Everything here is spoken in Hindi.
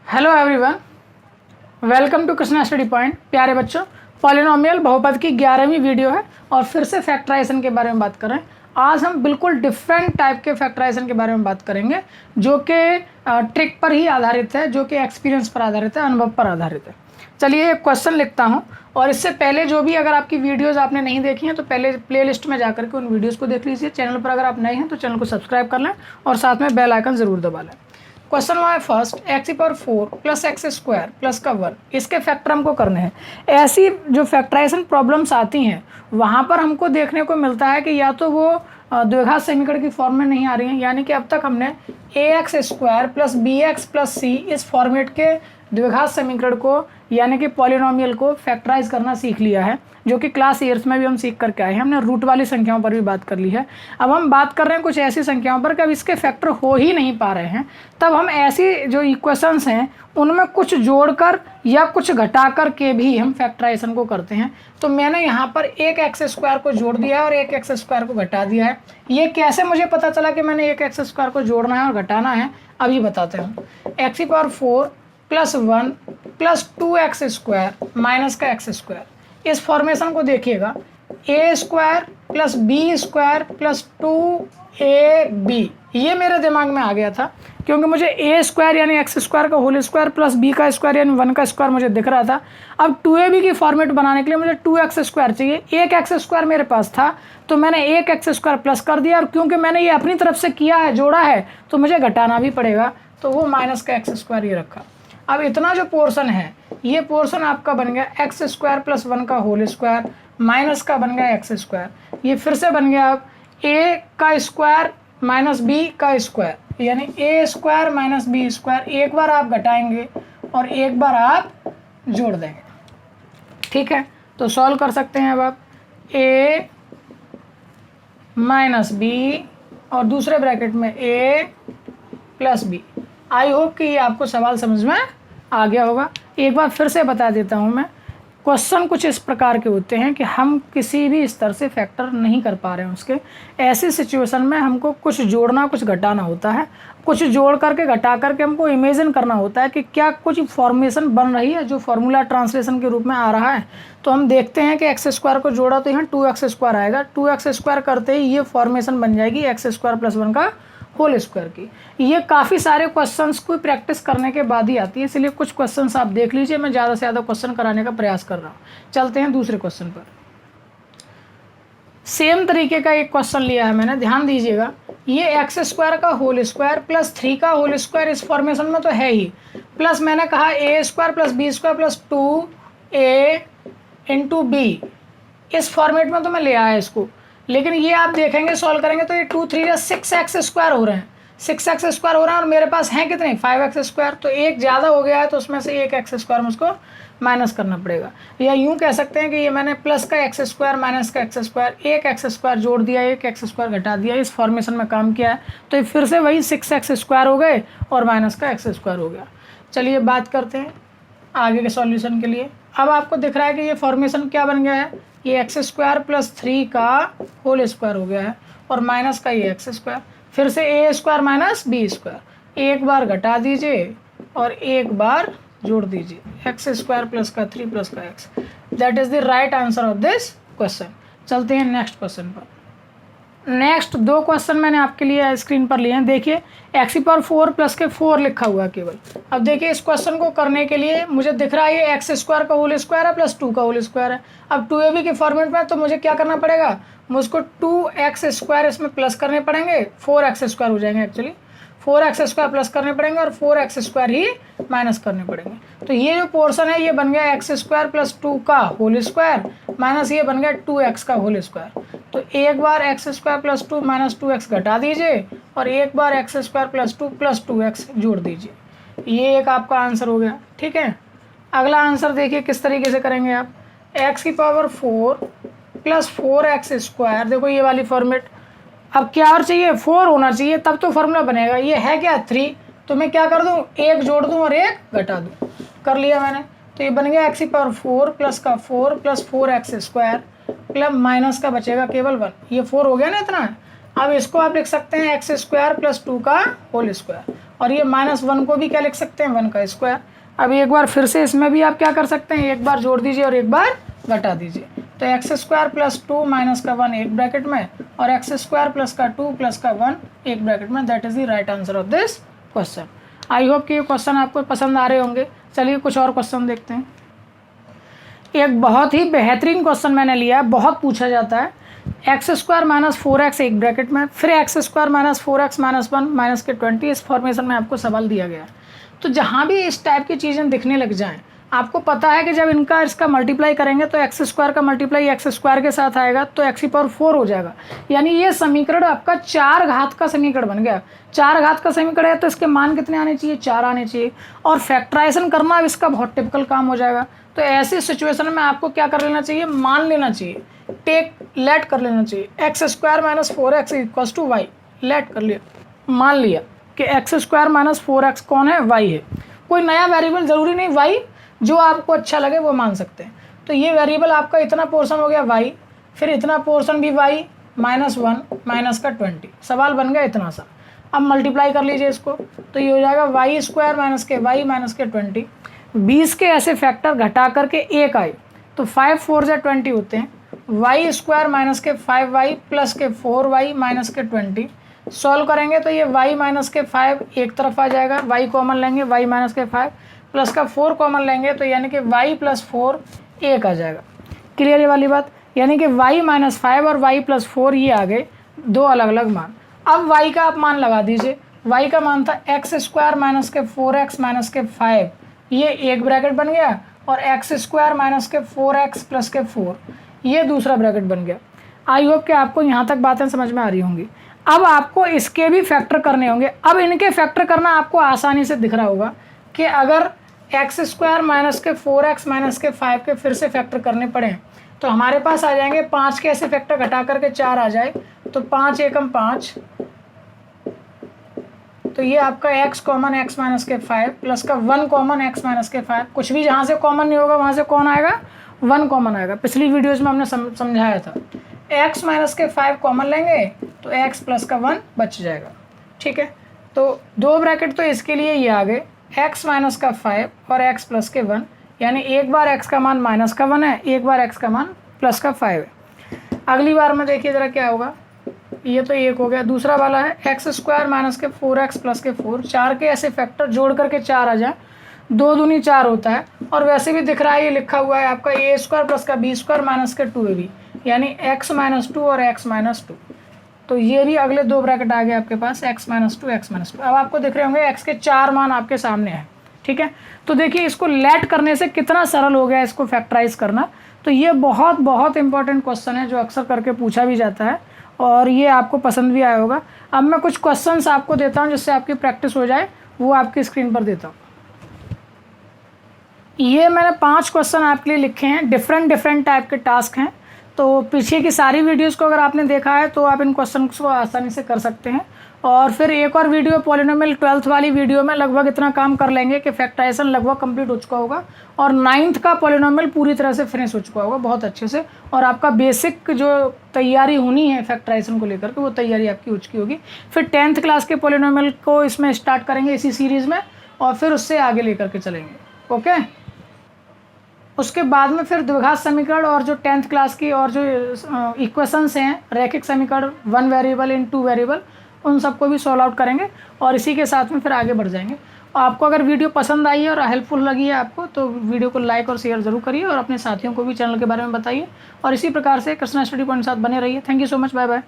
Hello everyone, welcome to Krishna study point. प्यारे बच्चों, पॉलिनोमियल बहुपद की 11वीं वीडियो है और फिर से फैक्टराइजेशन के बारे में बात कर रहे हैं। आज हम बिल्कुल डिफरेंट टाइप के फैक्टराइजेशन के बारे में बात करेंगे जो कि ट्रिक पर ही आधारित है, जो कि एक्सपीरियंस पर आधारित है, अनुभव पर आधारित है। चलिए एक क्वेश्चन लिखता हूँ और इससे पहले जो भी अगर आपकी वीडियोज़ आपने नहीं देखी हैं तो पहले प्लेलिस्ट में जाकर के उन वीडियोज़ को देख लीजिए। चैनल पर अगर आप नए हैं तो चैनल को सब्सक्राइब कर लें और साथ में बेल आइकन ज़रूर दबा लें। क्वेश्चन है first, x⁴ plus x² plus का 1, इसके फैक्टर हमको करने हैं। ऐसी जो फैक्टराइजेशन प्रॉब्लम्स आती हैं वहाँ पर हमको देखने को मिलता है कि या तो वो द्विघात समीकरण की फॉर्म में नहीं आ रही हैं, यानी कि अब तक हमने ax² plus bx plus c इस फॉर्मेट के द्विघात समीकरण को यानी कि पॉलिनोमियल को फैक्टराइज करना सीख लिया है, जो कि क्लास ईयर्स में भी हम सीख करके आए हैं। हमने रूट वाली संख्याओं पर भी बात कर ली है। अब हम बात कर रहे हैं कुछ ऐसी संख्याओं पर कि अब इसके फैक्टर हो ही नहीं पा रहे हैं, तब हम ऐसी जो इक्वेशंस हैं उनमें कुछ जोड़कर या कुछ घटाकर के भी हम फैक्टराइजेशन को करते हैं। तो मैंने यहाँ पर एक x² को जोड़ दिया है और एक x² को घटा दिया है। ये कैसे मुझे पता चला कि मैंने एक x² को जोड़ना है और घटाना है, अभी बताते हैं। x⁴ plus 1 plus 2x² minus का x², इस फॉर्मेशन को देखिएगा। a² plus b² plus 2ab, ये मेरे दिमाग में आ गया था क्योंकि मुझे a² यानी x² का होल स्क्वायर प्लस b का स्क्वायर यानी 1 का स्क्वायर मुझे दिख रहा था। अब 2ab की फॉर्मेट बनाने के लिए मुझे 2x² चाहिए। एक x² मेरे पास था तो मैंने एक x² प्लस कर दिया, और क्योंकि मैंने ये अपनी तरफ से किया है, जोड़ा है, तो मुझे घटाना भी पड़ेगा, तो वो माइनस का x² ये रखा। अब इतना जो पोर्शन है ये पोर्शन आपका बन गया x² प्लस 1 का होल स्क्वायर माइनस का बन गया x²। ये फिर से बन गया अब a का स्क्वायर माइनस b का स्क्वायर यानी a² माइनस b²। एक बार आप घटाएंगे और एक बार आप जोड़ देंगे, ठीक है। तो सॉल्व कर सकते हैं अब आप a माइनस b और दूसरे ब्रैकेट में a plus b। I hope कि ये आपको सवाल समझ में आ गया होगा। एक बार फिर से बता देता हूँ मैं, क्वेश्चन कुछ इस प्रकार के होते हैं कि हम किसी भी स्तर से फैक्टर नहीं कर पा रहे हैं उसके, ऐसी सिचुएशन में हमको कुछ जोड़ना कुछ घटाना होता है। कुछ जोड़ करके घटा करके हमको इमेजिन करना होता है कि क्या कुछ फॉर्मेशन बन रही है जो फार्मूला ट्रांसलेशन के रूप में आ रहा है। तो हम देखते हैं कि x² को जोड़ा तो यहाँ 2x² आएगा। 2x² करते ही ये फॉर्मेशन बन जाएगी x² प्लस 1 का होल स्क्वायर की। ये काफ़ी सारे क्वेश्चंस को प्रैक्टिस करने के बाद ही आती है, इसलिए कुछ क्वेश्चंस आप देख लीजिए। मैं ज़्यादा से ज़्यादा क्वेश्चन कराने का प्रयास कर रहा हूँ। चलते हैं दूसरे क्वेश्चन पर। सेम तरीके का एक क्वेश्चन लिया है मैंने, ध्यान दीजिएगा। ये x² का होल स्क्वायर प्लस 3 का होल स्क्वायर इस फॉर्मेशन में तो है ही, प्लस मैंने कहा a² plus b² plus 2a into b, इस फॉर्मेट में तो मैं ले आया इसको। लेकिन ये आप देखेंगे सॉल्व करेंगे तो ये 2 3 या 6x² हो रहे हैं, 6x² हो रहा है और मेरे पास हैं कितने 5x²। तो एक ज़्यादा हो गया है तो उसमें से एक x² मुझको माइनस करना पड़ेगा। या यूँ कह सकते हैं कि ये मैंने प्लस का x² माइनस का x², एक x² जोड़ दिया, एक x² घटा दिया, इस फॉर्मेशन में काम किया है। तो ये फिर से वही 6x² हो गए और माइनस का x² हो गया। चलिए बात करते हैं आगे के सॉल्यूशन के लिए। अब आपको दिख रहा है कि ये फॉर्मेशन क्या बन गया है, ये x² प्लस 3 का होल स्क्वायर हो गया है और माइनस का ये x²। फिर से a² माइनस b², एक बार घटा दीजिए और एक बार जोड़ दीजिए, x² प्लस का 3 प्लस का x। That is the right answer of this question. चलते हैं नेक्स्ट क्वेश्चन पर। नेक्स्ट दो क्वेश्चन मैंने आपके लिए स्क्रीन पर लिए हैं। देखिए x⁴ प्लस के 4 लिखा हुआ है केवल। अब देखिए इस क्वेश्चन को करने के लिए मुझे दिख रहा है ये x² का होल स्क्वायर है प्लस 2 का होल स्क्वायर है। अब 2ab के फॉर्मेट में तो मुझे क्या करना पड़ेगा, मुझको 2x² इसमें प्लस करने पड़ेंगे, 4x² हो जाएंगे एक्चुअली, 4x² प्लस करने पड़ेंगे और 4x² ही माइनस करने पड़ेंगे। तो ये जो पोर्शन है ये बन गया x² प्लस 2 का होल स्क्वायर माइनस ये बन गया 2x का होल स्क्वायर। तो एक बार x² प्लस 2 माइनस 2x घटा दीजिए और एक बार x² प्लस 2 प्लस 2x जोड़ दीजिए। ये एक आपका आंसर हो गया, ठीक है। अगला आंसर देखिए किस तरीके से करेंगे आप। x⁴ प्लस 4x², देखो ये वाली फॉर्मेट। अब क्या और चाहिए, 4 होना चाहिए तब तो फॉर्मूला बनेगा। ये है क्या 3, तो मैं क्या कर दूँ, एक जोड़ दूँ और एक घटा दूँ। कर लिया मैंने, तो ये बन गया x⁴ प्लस का 4 प्लस 4x² प्लस माइनस का बचेगा केवल 1। ये 4 हो गया ना इतना। अब इसको आप लिख सकते हैं x² प्लस 2 का होल स्क्वायर। और ये -1 को भी क्या लिख सकते हैं, 1 का स्क्वायर। अब एक बार फिर से इसमें भी आप क्या कर सकते हैं, एक बार जोड़ दीजिए और एक बार घटा दीजिए। तो एक्स स्क्वायर प्लस 2 माइनस का 1 एक ब्रैकेट में और एक्स स्क्वायर प्लस का 2 प्लस का 1 एक ब्रैकेट में। That is the right answer of this question. I hope कि ये क्वेश्चन आपको पसंद आ रहे होंगे। चलिए कुछ और क्वेश्चन देखते हैं। एक बहुत ही बेहतरीन क्वेश्चन मैंने लिया है, बहुत पूछा जाता है। एक्स स्क्वायर माइनस 4x एक ब्रैकेट में, फिर x square minus 4x minus 1 minus के 20, इस फॉर्मेशन में आपको सवाल दिया गया है। तो जहाँ भी इस टाइप की चीज़ें दिखने लग जाएं, आपको पता है कि जब इसका मल्टीप्लाई करेंगे तो एक्स स्क्वायर का मल्टीप्लाई एक्स स्क्वायर के साथ आएगा तो एक्स की पावर 4 हो जाएगा। यानी ये समीकरण आपका 4 घात का समीकरण बन गया। 4 घात का समीकरण है तो इसके मान कितने आने चाहिए, 4 आने चाहिए। और फैक्टराइजेशन करना अब इसका बहुत टिपिकल काम हो जाएगा। तो ऐसी सिचुएशन में आपको क्या कर लेना चाहिए, मान लेना चाहिए, लेट कर लेना चाहिए। X square minus 4x equal to y, let कर लिया, मान लिया कि एक्स स्क्वायर माइनस 4x कौन है, वाई है। कोई नया वेरिएबल ज़रूरी नहीं, वाई, जो आपको अच्छा लगे वो मान सकते हैं। तो ये वेरिएबल आपका इतना पोर्शन हो गया वाई, फिर इतना पोर्शन भी वाई, -1 माइनस का 20, सवाल बन गया इतना सा। अब मल्टीप्लाई कर लीजिए इसको, तो ये हो जाएगा वाई स्क्वायर माइनस के वाई माइनस के 20। 20 के ऐसे फैक्टर घटा करके 1 आए तो 5 4 जा 20 होते हैं। वाई स्क्वायर माइनस के 5y प्लस के 4y माइनस के 20। सॉल्व करेंगे तो ये y माइनस के 5 एक तरफ आ जाएगा, y कॉमन लेंगे, y माइनस के 5 प्लस का 4 कॉमन लेंगे तो यानी कि y प्लस 4 1 आ जाएगा। क्लियर ये वाली बात, यानी कि y माइनस 5 और y प्लस 4 ये आ गए दो अलग अलग मान। अब y का आप मान लगा दीजिए। y का मान था एक्स स्क्वायर माइनस के 4x माइनस के 5, ये एक ब्रैकेट बन गया, और एक्स स्क्वायर माइनस के 4x प्लस के 4 ये दूसरा ब्रैकेट बन गया। आई होप कि आपको यहाँ तक बातें समझ में आ रही होंगी। अब आपको इसके भी फैक्टर करने होंगे। अब इनके फैक्टर करना आपको आसानी से दिख रहा होगा कि अगर एक्स स्क्वायर माइनस के 4x माइनस के 5 के फिर से फैक्टर करने पड़े तो हमारे पास आ जाएंगे 5 के ऐसे फैक्टर घटा करके 4 आ जाए तो 5 एकम 5, तो ये आपका x कॉमन x माइनस के 5 प्लस का 1 कॉमन x माइनस के 5। कुछ भी जहाँ से कॉमन नहीं होगा वहाँ से कौन आएगा, 1 कॉमन आएगा। पिछली वीडियोज़ में हमने समझाया था। x माइनस के 5 कॉमन लेंगे तो x प्लस का 1 बच जाएगा। ठीक है, तो दो ब्रैकेट तो इसके लिए ये आ गए, x माइनस का 5 और x प्लस के 1, यानी एक बार x का मान माइनस का 1 है, एक बार x का मान प्लस का 5 है। अगली बार में देखिए ज़रा क्या होगा, ये तो 1 हो गया। दूसरा वाला है एक्स स्क्वायर माइनस के 4x प्लस के 4, 4 के ऐसे फैक्टर जोड़ करके 4 आ जाए, 2 दूनी 4 होता है। और वैसे भी दिख रहा है, ये लिखा हुआ है आपका a स्क्वायर प्लस का b स्क्वायर माइनस के 2ab, यानी x माइनस 2 और x माइनस 2। तो ये भी अगले दो ब्रैकेट आ गए आपके पास, x माइनस 2 x माइनस 2। अब आपको दिख रहे होंगे x के 4 मान आपके सामने हैं। ठीक है, तो देखिए इसको लेट करने से कितना सरल हो गया इसको फैक्टराइज करना। तो ये बहुत बहुत इंपॉर्टेंट क्वेश्चन है जो अक्सर करके पूछा भी जाता है और ये आपको पसंद भी आया होगा। अब मैं कुछ क्वेश्चंस आपको देता हूँ जिससे आपकी प्रैक्टिस हो जाए, वो आपकी स्क्रीन पर देता हूँ। ये मैंने 5 क्वेश्चन आपके लिए लिखे हैं, डिफरेंट टाइप के टास्क हैं। तो पीछे की सारी वीडियोस को अगर आपने देखा है तो आप इन क्वेश्चन को आसानी से कर सकते हैं। और फिर एक और वीडियो पॉलिनोमियल 12th वाली वीडियो में लगभग इतना काम कर लेंगे कि फैक्टराइजेशन लगभग कंप्लीट हो चुका होगा और 9th का पॉलिनोमियल पूरी तरह से फिनिश हो चुका होगा बहुत अच्छे से। और आपका बेसिक जो तैयारी होनी है फैक्टराइजेशन को लेकर के वो तैयारी आपकी हो चुकी होगी। फिर 10th क्लास के पॉलिनोमियल को इसमें स्टार्ट करेंगे इसी सीरीज़ में और फिर उससे आगे लेकर के चलेंगे। ओके, उसके बाद में फिर द्विघात समीकरण और जो 10th क्लास की और जो इक्वेशंस हैं, रैखिक समीकरण 1 वेरिएबल इन 2 वेरिएबल, उन सबको भी सॉल्व आउट करेंगे और इसी के साथ में फिर आगे बढ़ जाएंगे। आपको अगर वीडियो पसंद आई है और हेल्पफुल लगी है आपको तो वीडियो को लाइक और शेयर ज़रूर करिए और अपने साथियों को भी चैनल के बारे में बताइए और इसी प्रकार से कृष्णा स्टडी पॉइंट के साथ बने रहिए। Thank you so much, bye bye.